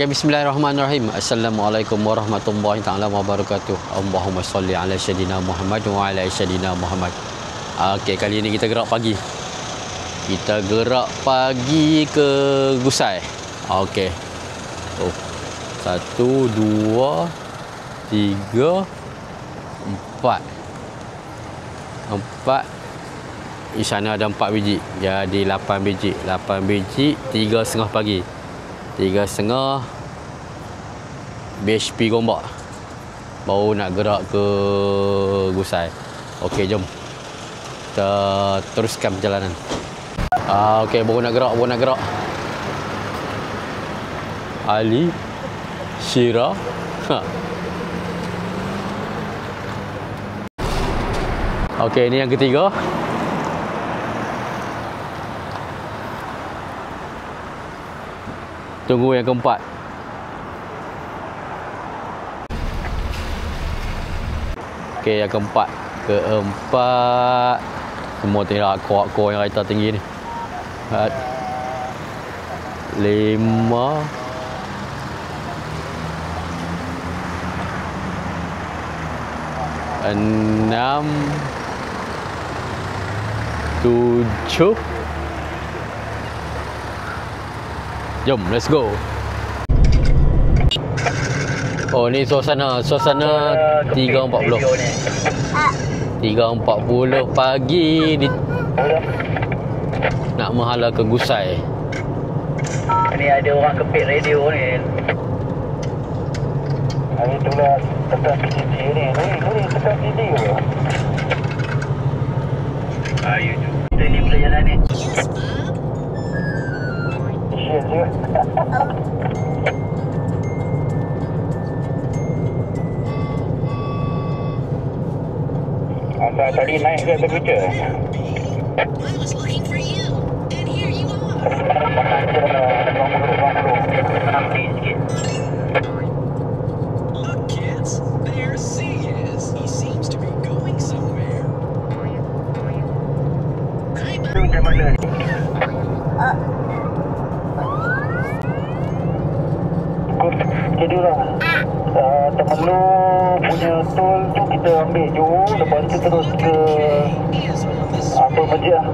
Okey, bismillahirrahmanirrahim. Assalamualaikum warahmatullahi taala wabarakatuh. Allahumma salli ala sayyidina Muhammad wa ala sayyidina Muhammad. Okey, kali ini kita gerak pagi. Kita gerak pagi ke Gusai. Okey. Oh. 1 2 3 4. Di sana ada 4 biji. Jadi 8 biji. 8 biji 3.30 pagi. 3.30 BHP Gombak. Baru nak gerak ke Gusai. Okey, jom kita teruskan perjalanan. Okey, baru nak gerak. Ali Syira. Okey, ini yang ketiga. Tunggu yang keempat. Okey, yang keempat. Semua tinggal kor yang kereta tinggi ni. 5 6 7. Jom, let's go. Oh, ni suasana 3.40. 3.40 pagi di nak menghala ke Gusai. Ni ada orang kepit radio ni. Hari tu lah tekan PDD ni. Ni tekan PDD ke? Ayo tu. Ini boleh jalan ni. Yes, je. Anda tadi naik ke komputer? I was looking for you, and here you are. Look, kids, there C is. He seems to be going somewhere. Hi, bud. Macam mana ni? Jadi lah temen lu punya tol tu kita ambil jauh. Lepas tu terus ke apa Masjid lah.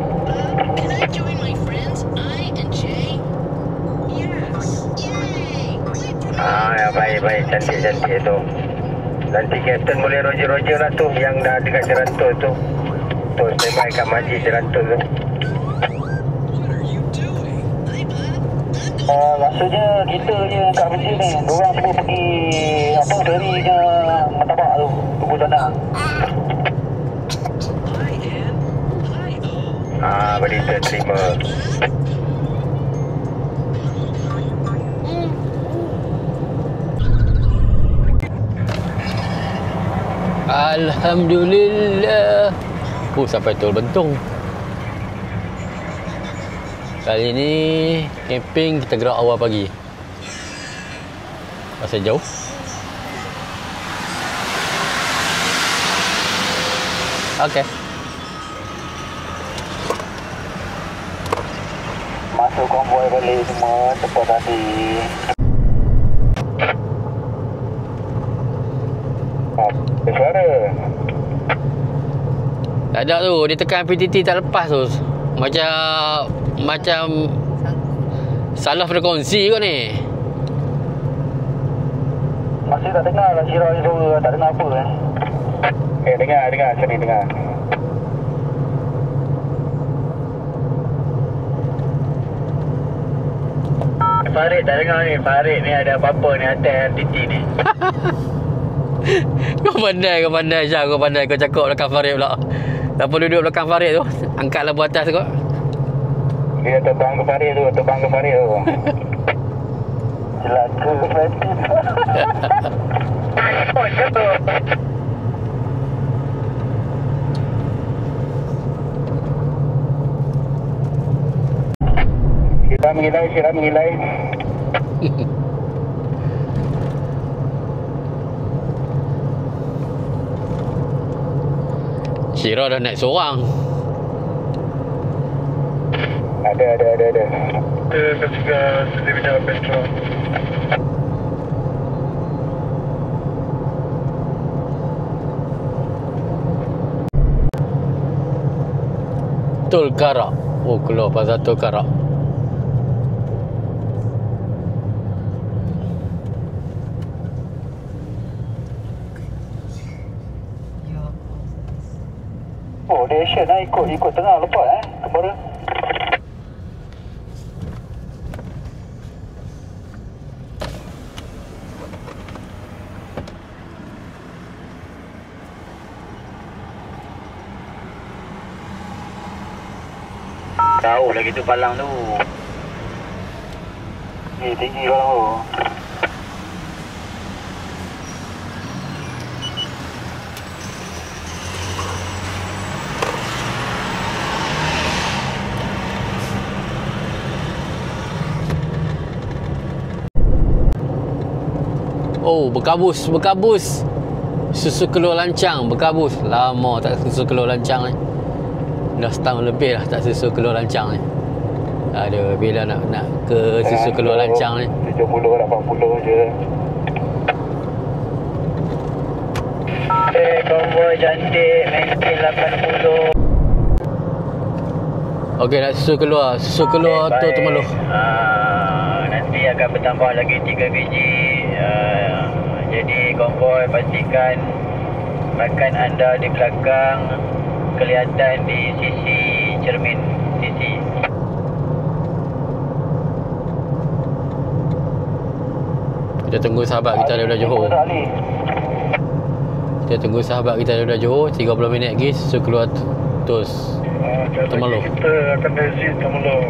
Can I join my friends, I and Jay? Yes. Yay! Ya baik. Cantik tu. Nanti Captain boleh roger lah tu. Yang dah dekat jalan tol tu. Tu standby kat Masjid jalan tol tu. What are you doing? Hi, bud. Rasanya kita je kat Masjid ni. Diorang semua pergi ferry je Martabak tu. Tunggu sana. Hi, Ann. Hi, O. Berita terima. Alhamdulillah. Sampai Tol Bentong. Kali ni camping kita gerak awal pagi. Pasal jauh. Okey. Masuk konvoi balik semua tempat tadi. Suara. Tak ada tu, dia tekan PTT tak lepas tu. Macam salah frekuensi kot ni. Masih tak dengar lah Syirah ni suara. Tak dengar apa dengar. Sini dengar. Farid tak dengar ni. Farid ni ada apa-apa ni atas TT ni. Kau pandai Syah. Kau cakap belakang Farid pula. Siapa duduk belakang Farid tu, angkatlah buat atas kot. Dia terbang ke Farid tu. Celaka Farid. Oh, jatuh. Kita mengilai. Syirah dah naik seorang. Ada. Kita ketiga sendiri berjalan petrol. Tol Karak. Oh, keluar pasal Tol Karak. Oh, dia action lah. Ikut tengah lepas kepala. Tahu lagi tu palang tu. Tinggi palang tu. Oh, berkabus. Susu keluar lancang, berkabus. Lama tak susu keluar lancang ni. Dah setahun lebih lah tak susu keluar lancang ni. Aduh, bila nak ke susu keluar lancang ni. 70, 80 je. Konvoi cantik, maintain 80. Okey, nak susu keluar tu Temerloh. Nanti akan bertambah lagi 3 biji. Jadi konvoi pastikan makan anda di belakang kelihatan di sisi cermin sisi. Kita tunggu sahabat kita daripada Johor. Kita tunggu sahabat kita daripada Johor. 30 minit lagi susu keluar terus Temerloh. Kita akan visit Temerloh.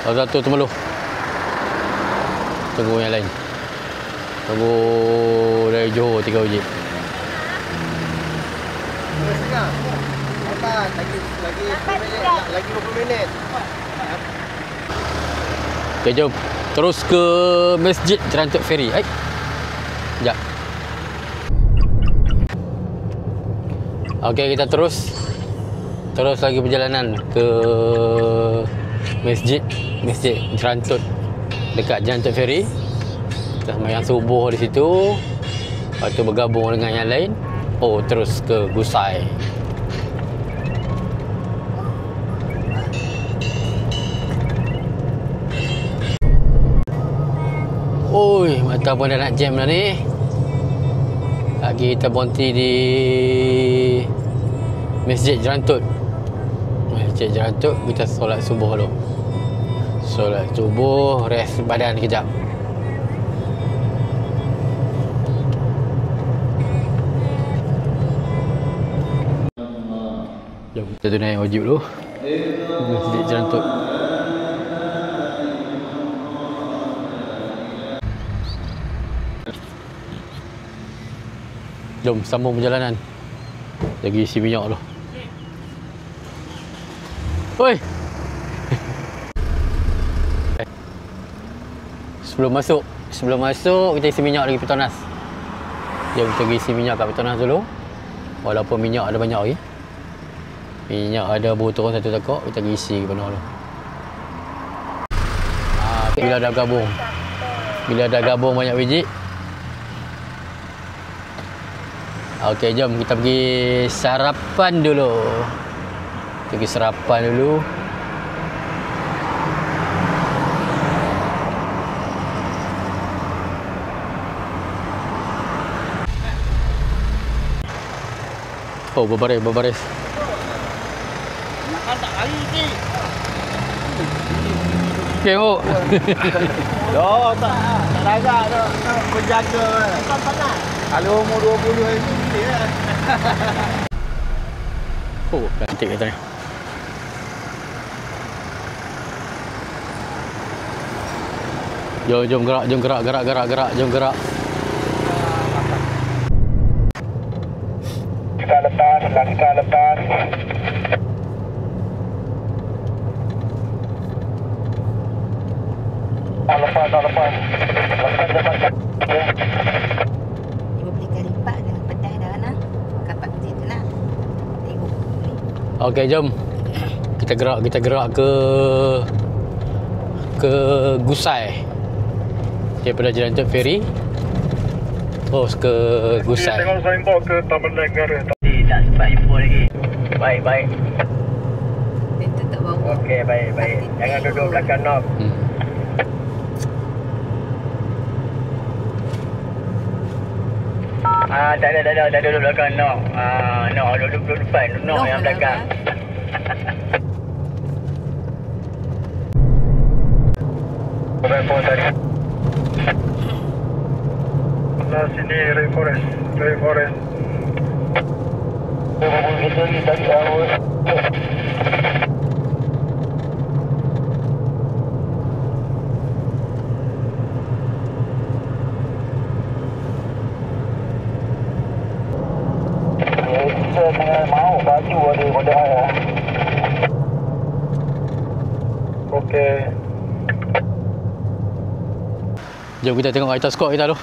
Satu Temerloh. Tunggu yang lain. Tunggu dari Johor 3 biji. Lagi 20 minit. Okay, jom. Terus ke Masjid Jerantuk Ferry. Sekejap. Okey, kita terus lagi perjalanan ke Masjid Jerantuk, dekat Jerantuk Ferry. Kita sembahyang subuh di situ. Lepas tu bergabung dengan yang lain. Oh, terus ke Gusai. Oi, mata pun dah nak jam dah ni. Lagi kita berhenti di Masjid Jerantuk. Masjid Jerantuk, kita solat subuh dulu. Solat subuh, rest badan kejap. Jom kita tunai wajib dulu. Masjid Jerantuk. Jom sambung perjalanan. Lagi isi minyak dulu. Oi. Sebelum masuk kita isi minyak lagi Petronas. Jom kita isi minyak kat Petronas dulu. Walaupun minyak ada banyak lagi. Minyak ada botol satu tekok, kita isi ke penuh dulu. Bila dah gabung banyak biji. Okey, jom kita pergi sarapan dulu. Oh, berbaris. Makan tak kali ni. Tengok. Tak agak dah. Berjaga. Bukan panas. Kalau umur 20 hari ni dia. Oh, cantik kata ni. Jom gerak. Kita lepas. Lepas. Ibu belikan lipat dah pedas dah nak. Kapak situ nak. Tengok ni. Okey, jom. Kita gerak ke Gusai. Daripada Jerantuk Ferry Terus ke Gusai. Tengok signboard ke Taman Negara. Tak sempat info lagi. Baik. Itu tak bawa. Okey, baik. Jangan duduk belakang knob. Tak ada duduk belakang knob. Knob duduk depan. Knob yang belakang. Sebelah sini Rainforest. Kita ni tadi awal. Kita tengah mau baju ada modal ya. Okey. Jom kita tengok kereta skot kita tu.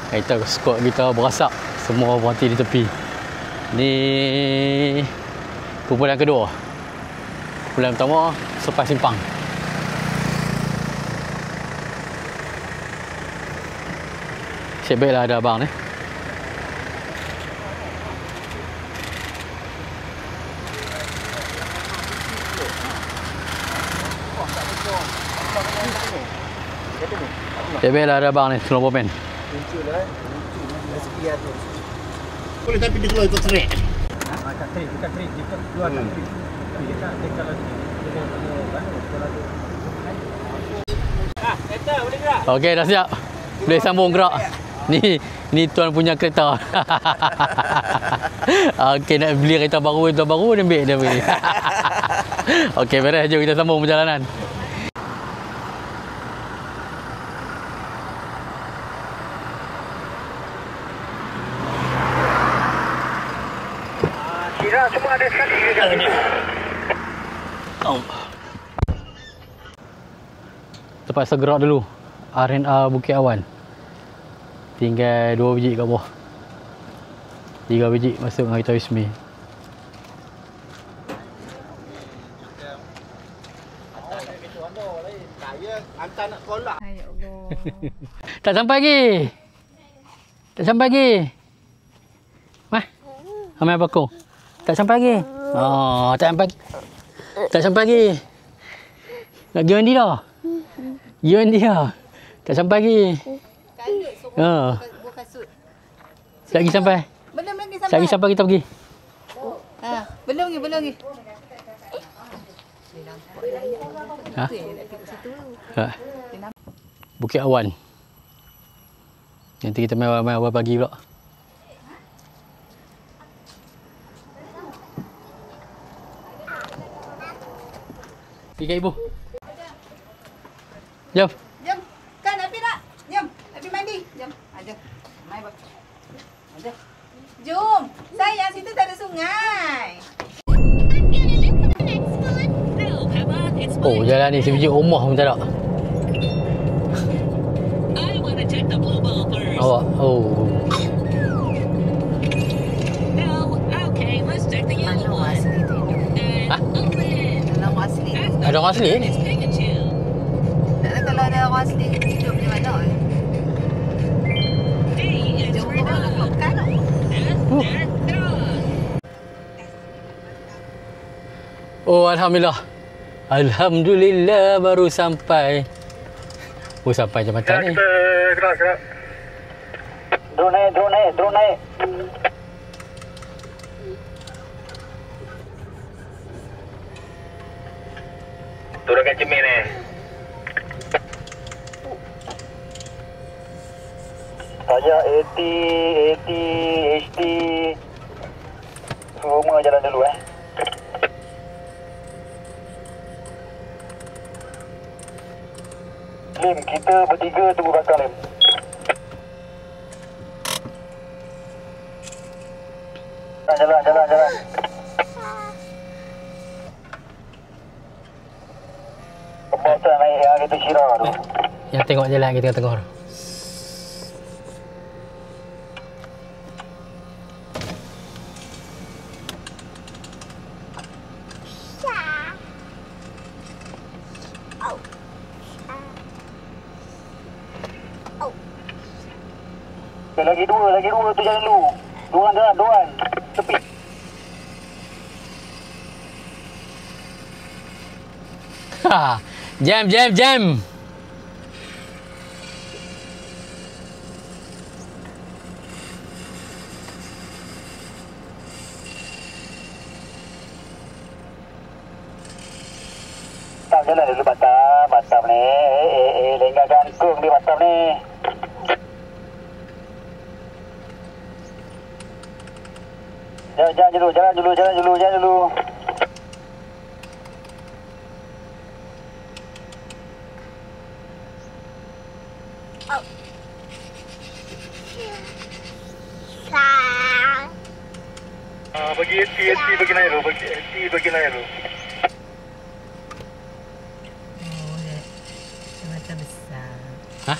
Kereta skot kita berasak. Semua berhenti di tepi. Ni kumpulan kedua. Kumpulan pertama Sepai Simpang. Asyik baiklah ada abang ni. Asyik baiklah ada abang ni, tolong komen. Boleh tapi dia keluar itu terik. Tak terik, bukan terik. Dia keluar tak terik. Dia tak kalau kereta boleh gerak? Okey, dah siap. Boleh sambung gerak. Ni tuan punya kereta. Okey, nak beli kereta baru dia ambil dia beli. Okey, beres, jom kita sambung perjalanan. Kira semua ada sekali ke? Terpaksa gerak dulu. RNR Bukit Awan. Tinggal 2 biji kat bawah. 3 biji masuk dengan kereta Wismi. Hantar nak sekolah. Ay Allah. Tak sampai lagi. Mah. Amai bakung. Tak sampai lagi. Oh, tak sampai lagi. Nak pergi mandi dah. Tak sampai lagi. Kalut semua buah kasut. Lagi sampai. Belum lagi Lagi sampai kita pergi. Belum lagi. Ha? Bukit Awan. Nanti kita main awal pagi pula. Pergi kat ibu. Jom. Jom. Kan Api nak? Jom. Api mandi. Jom. Jom. Mai bak. Jom. Jom. Sayang, situ tak ada sungai. Oh, jalan ni sebiji rumah pun tak ada. Awak. Oh. Ha? Kalau orang asli. Ada orang asli ni? Kalau ada orang asli hidup di mana? Jom makan. Oh, alhamdulillah. Alhamdulillah baru sampai. Oh, sampai jambatan ni. Gerak. Drone naik. Turunkan cermin ni. Saya AT, HD. Semua jalan dulu Lim, kita bertiga tunggu belakang Lim. Jalan. Pembaca naik yang kita Syirah tu. Yang tengok jalan kita tengok. lagi dua tu jalan dulu. Dua. Tepi. Ha. Jam. Jalan dulu Batam ni. Lengah gantung di Batam ni. Jalan dulu. Bagi ST bagi naik dulu. Mata besar. Hah?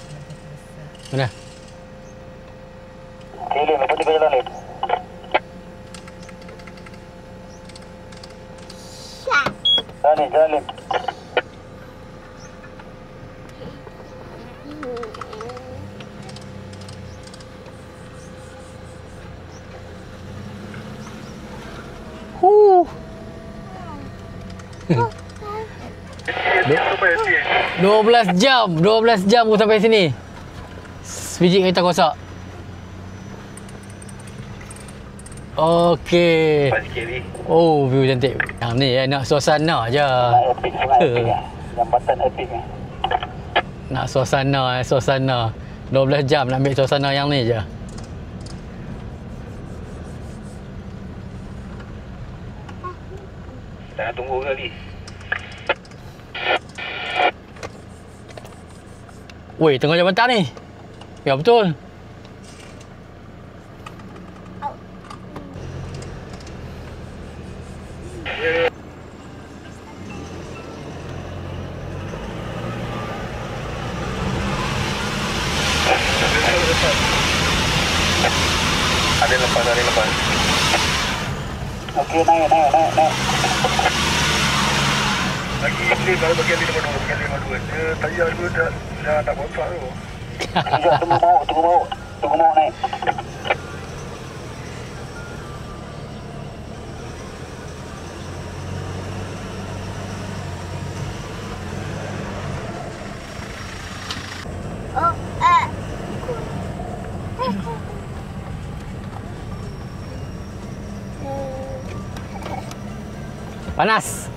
Mata besar. Mana? Lin, lepas ni kau jalan Lin. Jalan Lin. Dua 12 jam aku sampai sini. Biji kereta kosak. Okey. Oh, view cantik. Yang ni nak suasana je. Epic sangat epic lah. Jambatan epic ni. Nak suasana. 12 jam nak ambil suasana yang ni je. Jangan tunggu kali. Weh, tengah jambatan ni. Ya, betul. Ada lepas. Okey, naik. Bagian 52. Dia tayar dulu dah tak kotak tu. Tunggu mau naik. Panas.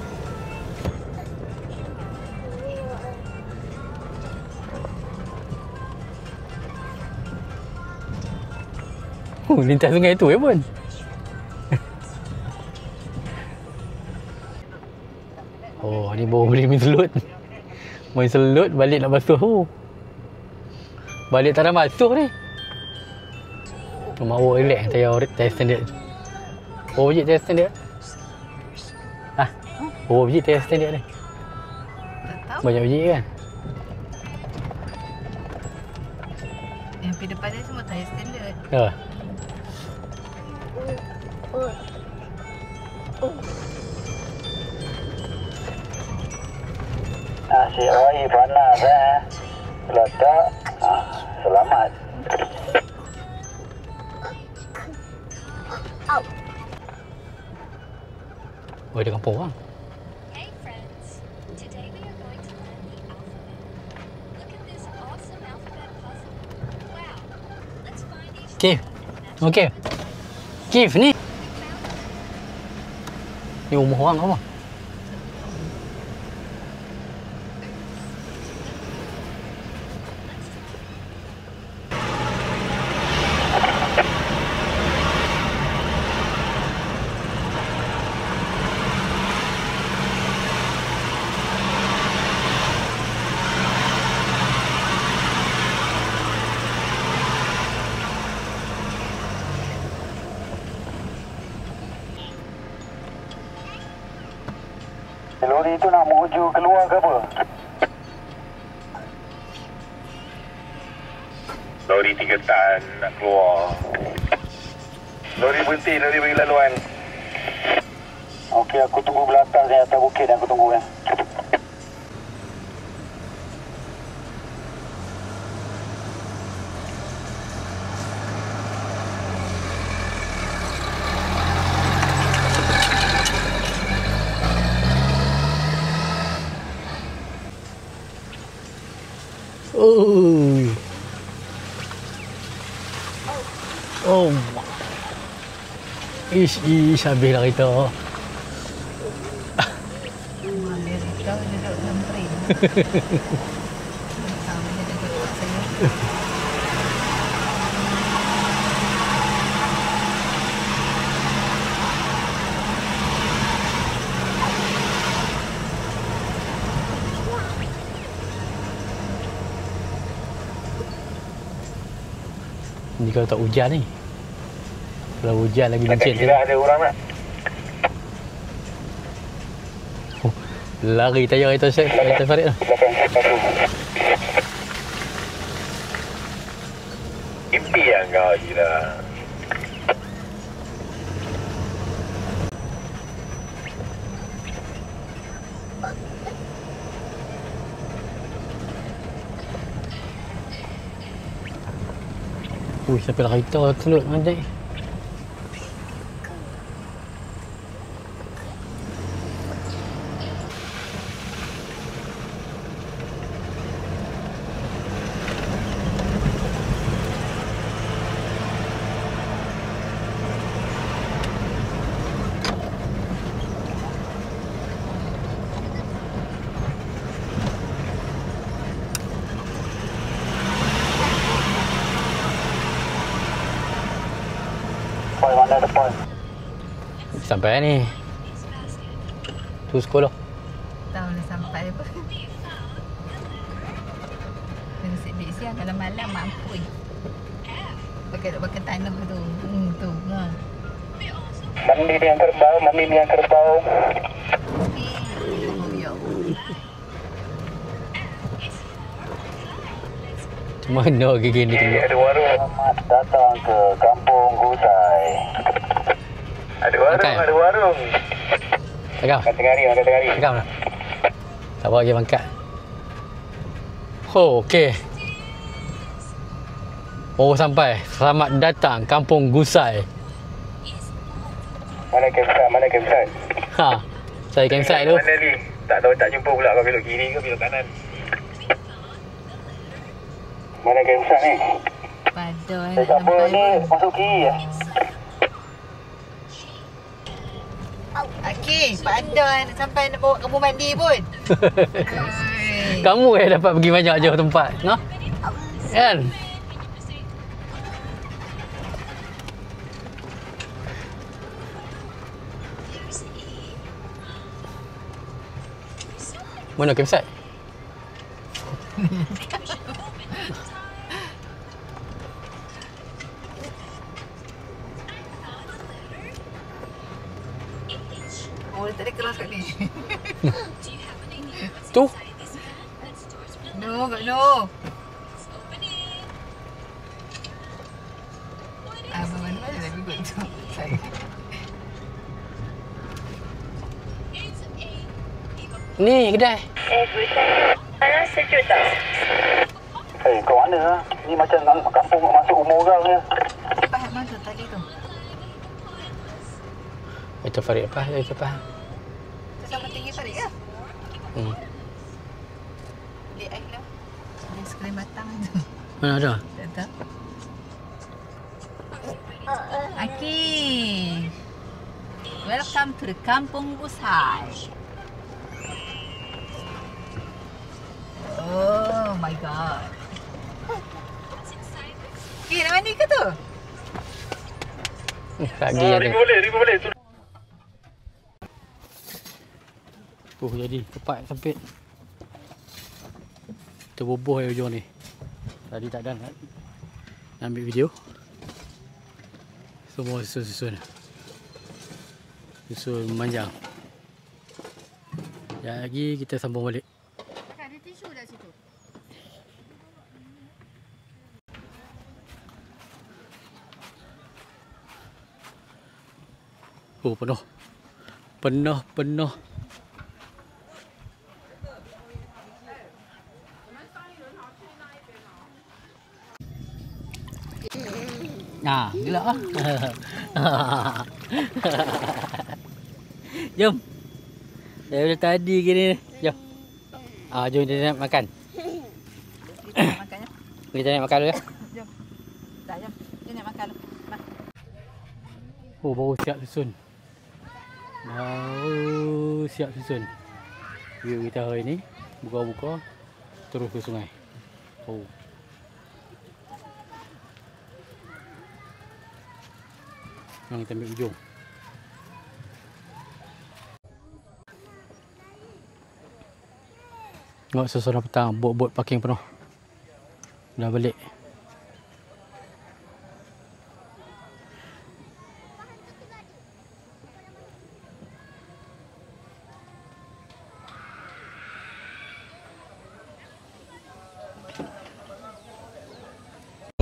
Lintas sungai tu pun. Oh, ni baru boleh main selut. Main selut balik nak basuh tu. Balik tak ada basuh ni. Mak awak relax tayar standard. Oh, biji tayar standard. Oh, biji tayar standard ni. Banyak biji kan? Yang pergi depan dia semua tayar standard. Ya. Asyik air panas letak. Selamat. Oh, dia kampung orang. Hey friends, today we are going to learn the alphabet. Look at this awesome alphabet puzzle. Wow, let's find each Kif. letter. Okey. Kif ni. Ni rumah orang apa? Lori tu nak menuju keluar ke apa? Lori 3 tan nak keluar. Lori berhenti, lori bagi laluan. Okey, aku tunggu belakang saya atas bukit dan aku tunggu ya. Oh. Oh. Ish, habis lah kita. Amerika duduk dalam train. Sama dia duduk saya. Ni kalau tak hujan ni. Kalau hujan lagi licin tu. Ada orang nak. Lari tayar kereta Syed, kereta Farid lah. Impi yang kau gila. Ui, sampai lah kereta telut nanti. Poin mana depan? Sampai ni. Tu sekolah. Tahu dah sampai apa. Kena sedih siang kalau malam mampu. Pakai tanah tu. Tu. Ha. Mandi yang kerbau, mandi yang kerbau. Ya. Mana gigi ni keluar? Ada warung. Selamat datang ke Kampung Gusai. Ada warung, Makan. ada warung. Tegak. Makan tengah hari, makan tengah hari. Tegak mana? Tak apa lagi bangkat. Oh, okey. Oh, sampai. Selamat datang Kampung Gusai. Mana campsite, mana campsite? Ha. Saya campsite tu. Mana ni? Tak tahu, tak jumpa pula kau belok kiri ke belok kanan. Mana campsite ni? Padan Tak apa ni, masuk kiri ya. Okey, padan sampai nak bawa kamu mandi pun. Hai. Kamu dapat pergi banyak jauh tempat. Nah. Kan? Mana campsite? Oh, tak ada keras kat ni. Tu. No, kat no. Mana lagi kot tu. Ni kedai. Panas sejuk tak? Eh, kau mana lah? Ni macam nak kampung masuk umur orang je. Faham mana tadi tu? Itu Farid apa? Itu apa? Tu sama tinggi Farid ke? Hmm. Dia air lah. Dia sekali batang tu. Mana ada? Tak tahu. Okay. Welcome to the Kampung Gusai. Oh my god. Okay, nak mandi ke tu? Pagi ada. Ribu boleh. Jadi tepat sempit. Terbubuh yang ujung ni. Tadi tak ada nak ambil video. Semua susun memanjang. Sekejap lagi kita sambung balik. Ada tisu dah situ. Oh, penuh. Nah, gelak lah. Jom. Dari tadi gini. Jom. Jom kita nak makan. Kita nak makan dulu ya. Jom. Dah, jom. Dia nak makan. Nah. Oh, baru siap susun. Baru siap susun. View kita hari ni buka-buka terus ke sungai. Oh. Yang kita ambil ujung. Tengok suasana petang, bot-bot parking penuh. Dah balik.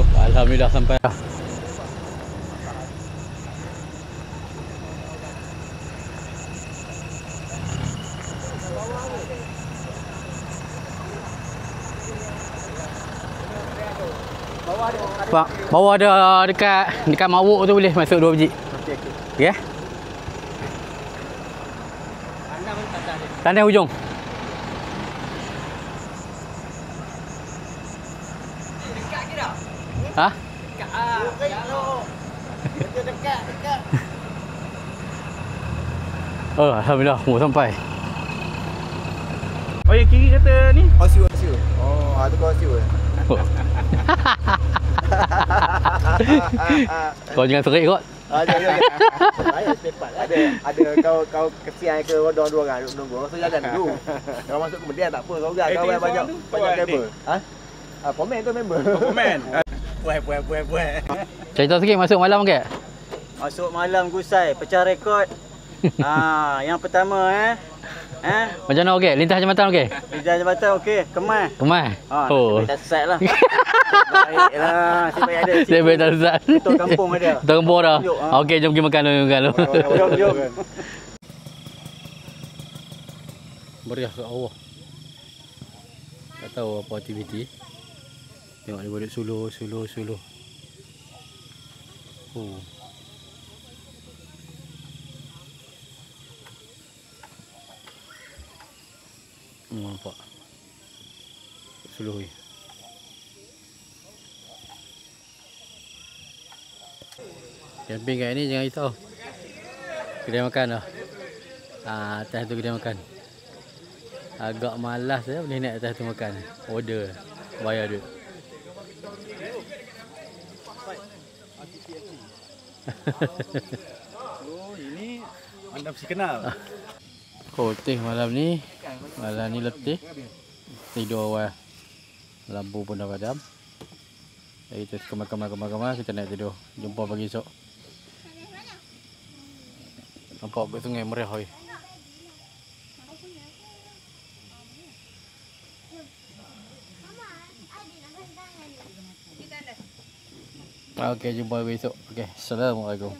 Alhamdulillah sampai dah. Pak, bawah ada dekat mawuk tu boleh masuk 2 biji. Okey. Okey. Ya. Tandas hujung. Dekat ke dah? Ha? Dekat dekat. Oh, alhamdulillah mau sampai. Oh, yang kiri kata ni? Osiu. Oh, ada kau osiu. Oh. Kau jangan serik kot. Jangan. Saya sepat. Ada kau kesian ke rodong 2 orang duduk menunggu. So jalan dulu. Kalau masuk kemudian tak apa. Kau kan kawan banyak member. Ha? Komen tu member. Komen. Puai. Cerita sikit masuk malam ke? Masuk malam Gusai, pecah rekod. Yang pertama Macam mana okey? Lintas jambatan okey? Lidah jambatan okey, Kemas. Kemas? Oh. Tak sesat lah. Baiklah, saya baik ada. Saya baik tak sesat. Ketua kampung ada. Ketua kampung dah. Tunjuk, Okey, jom pergi makan dulu. Jom. Meriah kat bawah. Tak tahu apa aktiviti. Tengok ni boleh suluh. Oh. Nampak. Suluh ni. Camping kat ni jangan risau. Kedai makan dah. Atas tu kedai makan. Agak malas boleh naik atas tu makan. Order. Bayar duit. Oh, ini anda mesti kenal. Letih malam ni. Malam ni letih. Tidur awal. Lampu pun dah padam. Jadi kita kemar kita naik tidur. Jumpa pagi esok. Nampak kat sungai meriah oi. Okey, jumpa pagi esok. Okey, assalamualaikum.